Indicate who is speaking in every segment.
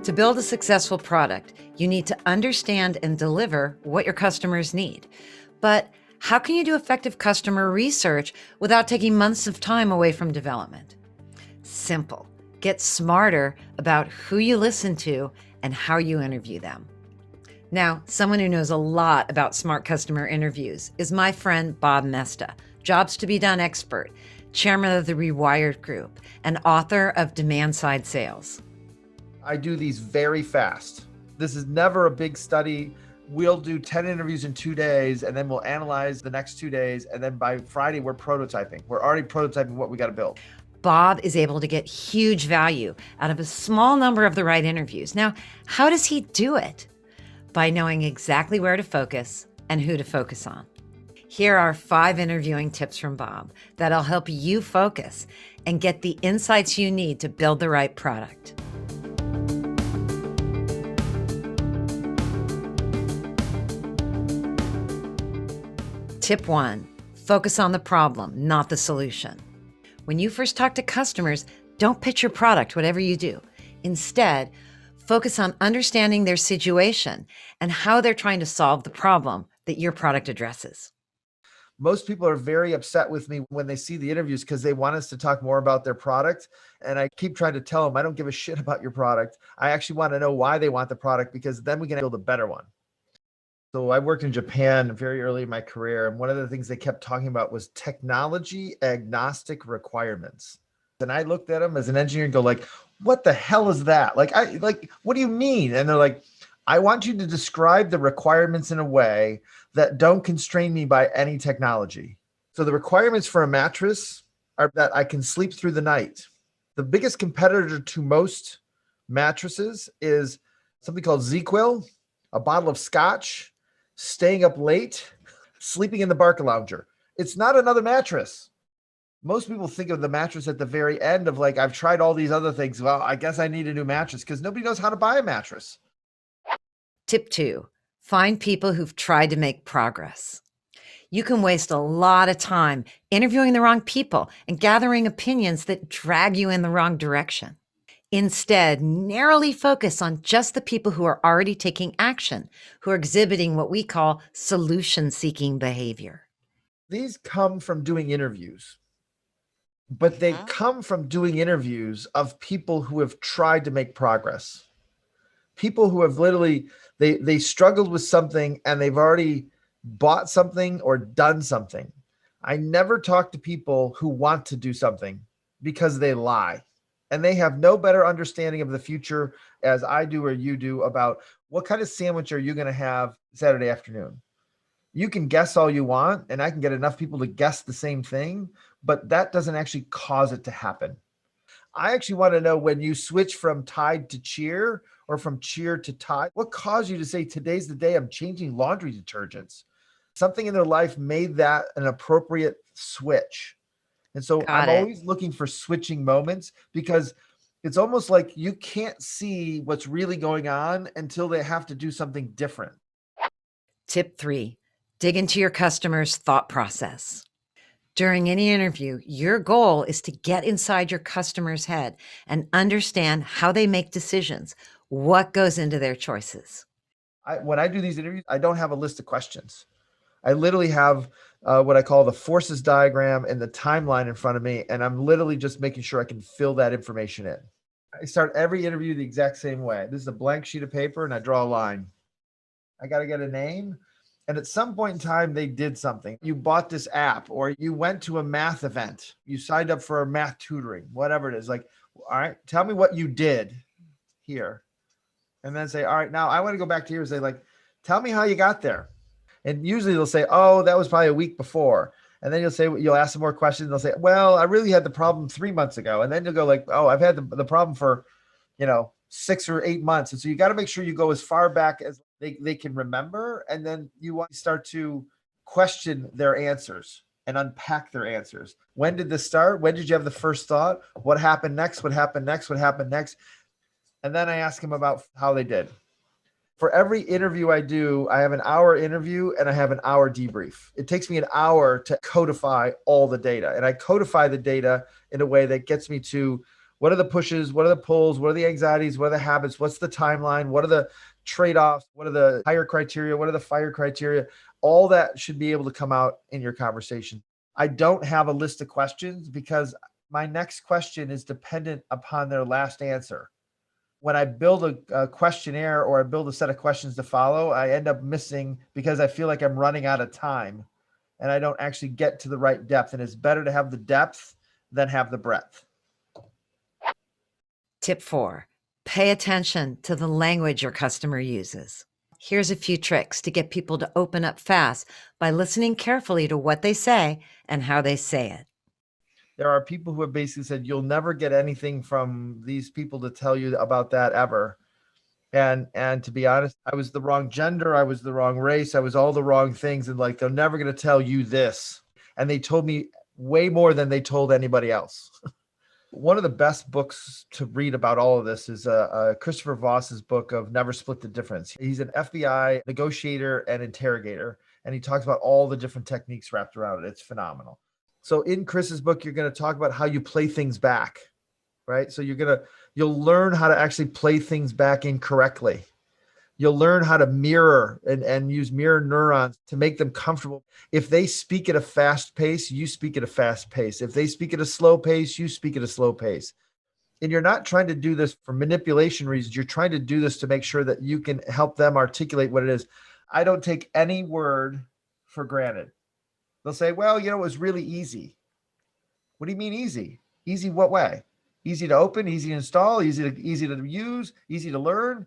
Speaker 1: To build a successful product, you need to understand and deliver what your customers need. But how can you do effective customer research without taking months of time away from development? Simple. Get smarter about who you listen to and how you interview them. Now, someone who knows a lot about smart customer interviews is my friend Bob Moesta, Jobs to Be Done expert, chairman of the Rewired Group, and author of Demand Side Sales.
Speaker 2: I do these very fast. This is never a big study. We'll do 10 interviews in 2 days, and then we'll analyze the next 2 days. And then by Friday, we're prototyping. We're already prototyping what we got to build.
Speaker 1: Bob is able to get huge value out of a small number of the right interviews. Now, how does he do it? By knowing exactly where to focus and who to focus on. Here are 5 interviewing tips from Bob that'll help you focus and get the insights you need to build the right product. Tip 1, focus on the problem, not the solution. When you first talk to customers, don't pitch your product, whatever you do. Instead, focus on understanding their situation and how they're trying to solve the problem that your product addresses.
Speaker 2: Most people are very upset with me when they see the interviews because they want us to talk more about their product. And I keep trying to tell them, I don't give a shit about your product. I actually want to know why they want the product, because then we can build a better one. So I worked in Japan very early in my career, and one of the things they kept talking about was technology agnostic requirements. And I looked at them as an engineer and go like, what the hell is that? Like, what do you mean? And they're like, I want you to describe the requirements in a way that don't constrain me by any technology. So the requirements for a mattress are that I can sleep through the night. The biggest competitor to most mattresses is something called ZzzQuil, a bottle of scotch, staying up late, sleeping in the Barcalounger. It's not another mattress. Most people think of the mattress at the very end of like, I've tried all these other things. Well, I guess I need a new mattress, because nobody knows how to buy a mattress.
Speaker 1: Tip 2, find people who've tried to make progress. You can waste a lot of time interviewing the wrong people and gathering opinions that drag you in the wrong direction. Instead, narrowly focus on just the people who are already taking action, who are exhibiting what we call solution-seeking behavior.
Speaker 2: These come from doing interviews, but they come from doing interviews of people who have tried to make progress. People who have literally, they struggled with something and they've already bought something or done something. I never talk to people who want to do something because they lie. And they have no better understanding of the future, as I do or you do, about what kind of sandwich are you going to have Saturday afternoon. You can guess all you want, and I can get enough people to guess the same thing, but that doesn't actually cause it to happen. I actually want to know, when you switch from Tide to Cheer or from Cheer to Tide, what caused you to say, today's the day I'm changing laundry detergents? Something in their life made that an appropriate switch. And so I'm always looking for switching moments, because it's almost like you can't see what's really going on until they have to do something different.
Speaker 1: Tip 3, dig into your customer's thought process. During any interview, your goal is to get inside your customer's head and understand how they make decisions, what goes into their choices.
Speaker 2: When I do these interviews, I don't have a list of questions. I literally have what I call the forces diagram and the timeline in front of me, and I'm literally just making sure I can fill that information in. I start every interview the exact same way. This is a blank sheet of paper, and I draw a line. I got to get a name. And at some point in time, they did something. You bought this app, or you went to a math event. You signed up for a math tutoring, whatever it is. Like, all right, tell me what you did here. And then say, all right, now I want to go back to here and say, like, tell me how you got there. And usually they'll say, oh, that was probably a week before. And then you'll ask some more questions. They'll say, well, I really had the problem 3 months ago. And then you'll go like, oh, I've had the problem for, 6 or 8 months. And so you got to make sure you go as far back as they can remember. And then you want to start to question their answers and unpack their answers. When did this start? When did you have the first thought? What happened next? What happened next? What happened next? And then I ask them about how they did. For every interview I do, I have an hour interview and I have an hour debrief. It takes me an hour to codify all the data. And I codify the data in a way that gets me to What are the pushes? What are the pulls? What are the anxieties? What are the habits? What's the timeline? What are the trade-offs? What are the hire criteria? What are the fire criteria? All that should be able to come out in your conversation. I don't have a list of questions because my next question is dependent upon their last answer. When I build a questionnaire or I build a set of questions to follow, I end up missing because I feel like I'm running out of time and I don't actually get to the right depth. And it's better to have the depth than have the breadth.
Speaker 1: Tip 4, pay attention to the language your customer uses. Here's a few tricks to get people to open up fast by listening carefully to what they say and how they say it.
Speaker 2: There are people who have basically said, you'll never get anything from these people to tell you about that ever. And to be honest, I was the wrong gender. I was the wrong race. I was all the wrong things. And like, they're never going to tell you this. And they told me way more than they told anybody else. One of the best books to read about all of this is Christopher Voss's book of Never Split the Difference. He's an FBI negotiator and interrogator, and he talks about all the different techniques wrapped around it. It's phenomenal. So in Chris's book, you're going to talk about how you play things back, right? So you'll learn how to actually play things back incorrectly. You'll learn how to mirror and use mirror neurons to make them comfortable. If they speak at a fast pace, you speak at a fast pace. If they speak at a slow pace, you speak at a slow pace. And you're not trying to do this for manipulation reasons. You're trying to do this to make sure that you can help them articulate what it is. I don't take any word for granted. They'll say, well, it was really easy. What do you mean easy? Easy what way? Easy to open, easy to install, easy to use, easy to learn.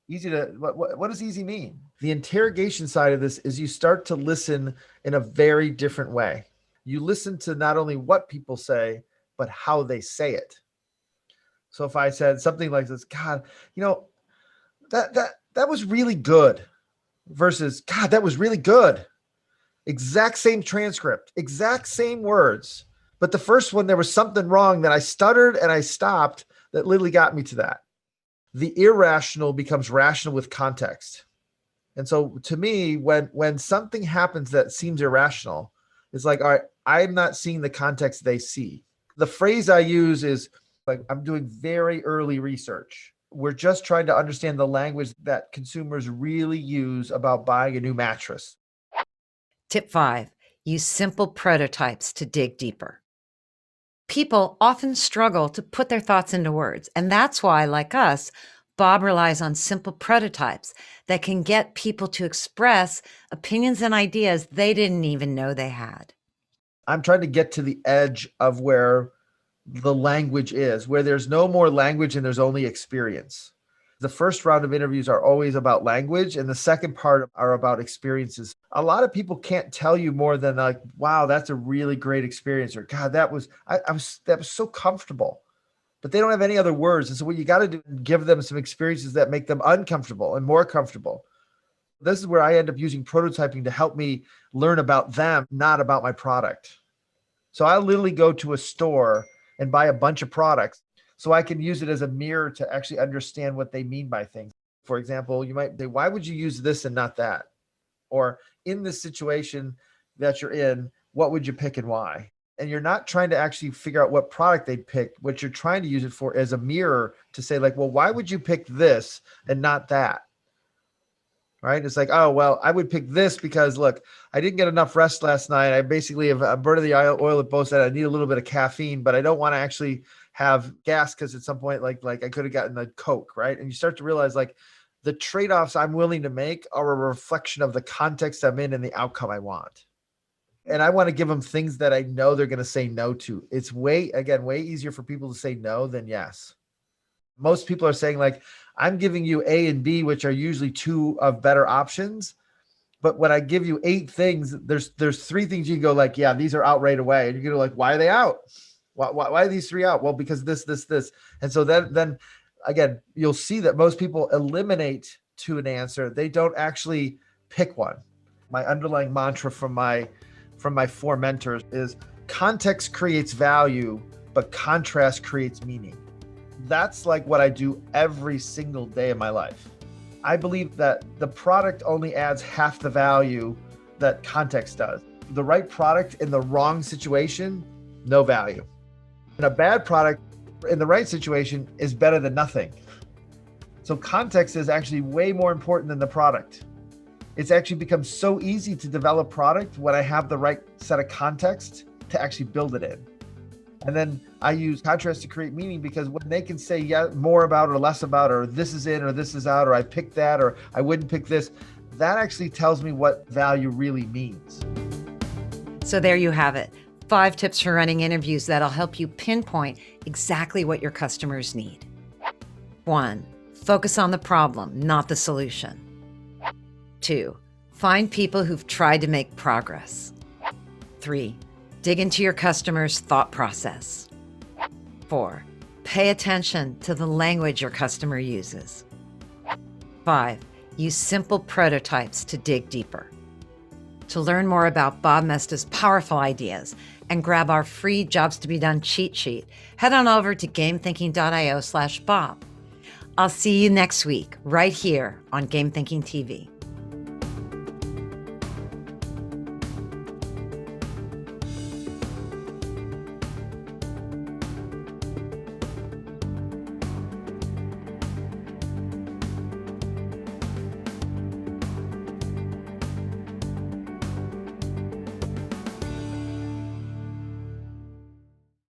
Speaker 2: What does easy mean? The interrogation side of this is you start to listen in a very different way. You listen to not only what people say, but how they say it. So if I said something like this, God, that was really good versus God, that was really good. Exact same transcript, exact same words. But the first one, there was something wrong that I stuttered and I stopped that literally got me to that. The irrational becomes rational with context. And so to me, when something happens that seems irrational, it's like, all right, I'm not seeing the context they see. The phrase I use is like, I'm doing very early research. We're just trying to understand the language that consumers really use about buying a new mattress.
Speaker 1: Tip 5, use simple prototypes to dig deeper. People often struggle to put their thoughts into words, and that's why, like us, Bob relies on simple prototypes that can get people to express opinions and ideas they didn't even know they had.
Speaker 2: I'm trying to get to the edge of where the language is, where there's no more language and there's only experience. The first round of interviews are always about language, and the second part are about experiences. A lot of people can't tell you more than like, wow, that's a really great experience, or God, that was so comfortable. But they don't have any other words. And so what you got to do is give them some experiences that make them uncomfortable and more comfortable. This is where I end up using prototyping to help me learn about them, not about my product. So I literally go to a store and buy a bunch of products so I can use it as a mirror to actually understand what they mean by things. For example, you might say, why would you use this and not that? Or in this situation that you're in, what would you pick and why? And you're not trying to actually figure out what product they'd pick. What you're trying to use it for as a mirror to say like, well, why would you pick this and not that? Right? It's like, oh, well, I would pick this because look, I didn't get enough rest last night. I basically have burned the oil at both sides. I need a little bit of caffeine, but I don't want to actually have gas because at some point, like I could have gotten a Coke, right? And you start to realize like the trade-offs I'm willing to make are a reflection of the context I'm in and the outcome I want. And I want to give them things that I know they're going to say no to. It's way easier for people to say no than yes. Most people are saying like, I'm giving you A and B, which are usually two of better options. But when I give you 8 things, there's 3 things you can go like, yeah, these are out right away. And you're going to like, why are they out? Why are these 3 out? Well, because this. And so then again, you'll see that most people eliminate to an answer. They don't actually pick one. My underlying mantra from my 4 mentors is context creates value, but contrast creates meaning. That's like what I do every single day of my life. I believe that the product only adds half the value that context does. The right product in the wrong situation, no value. And a bad product in the right situation is better than nothing. So context is actually way more important than the product. It's actually become so easy to develop product when I have the right set of context to actually build it in. And then I use contrast to create meaning, because when they can say more about or less about, or this is in or this is out, or I picked that or I wouldn't pick this, that actually tells me what value really means.
Speaker 1: So there you have it. 5 tips for running interviews that'll help you pinpoint exactly what your customers need. 1, focus on the problem, not the solution. 2, find people who've tried to make progress. 3, dig into your customer's thought process. 4, pay attention to the language your customer uses. 5, use simple prototypes to dig deeper. To learn more about Bob Moesta's powerful ideas and grab our free Jobs to be Done cheat sheet, head on over to gamethinking.io/Bob. I'll see you next week right here on Game Thinking TV.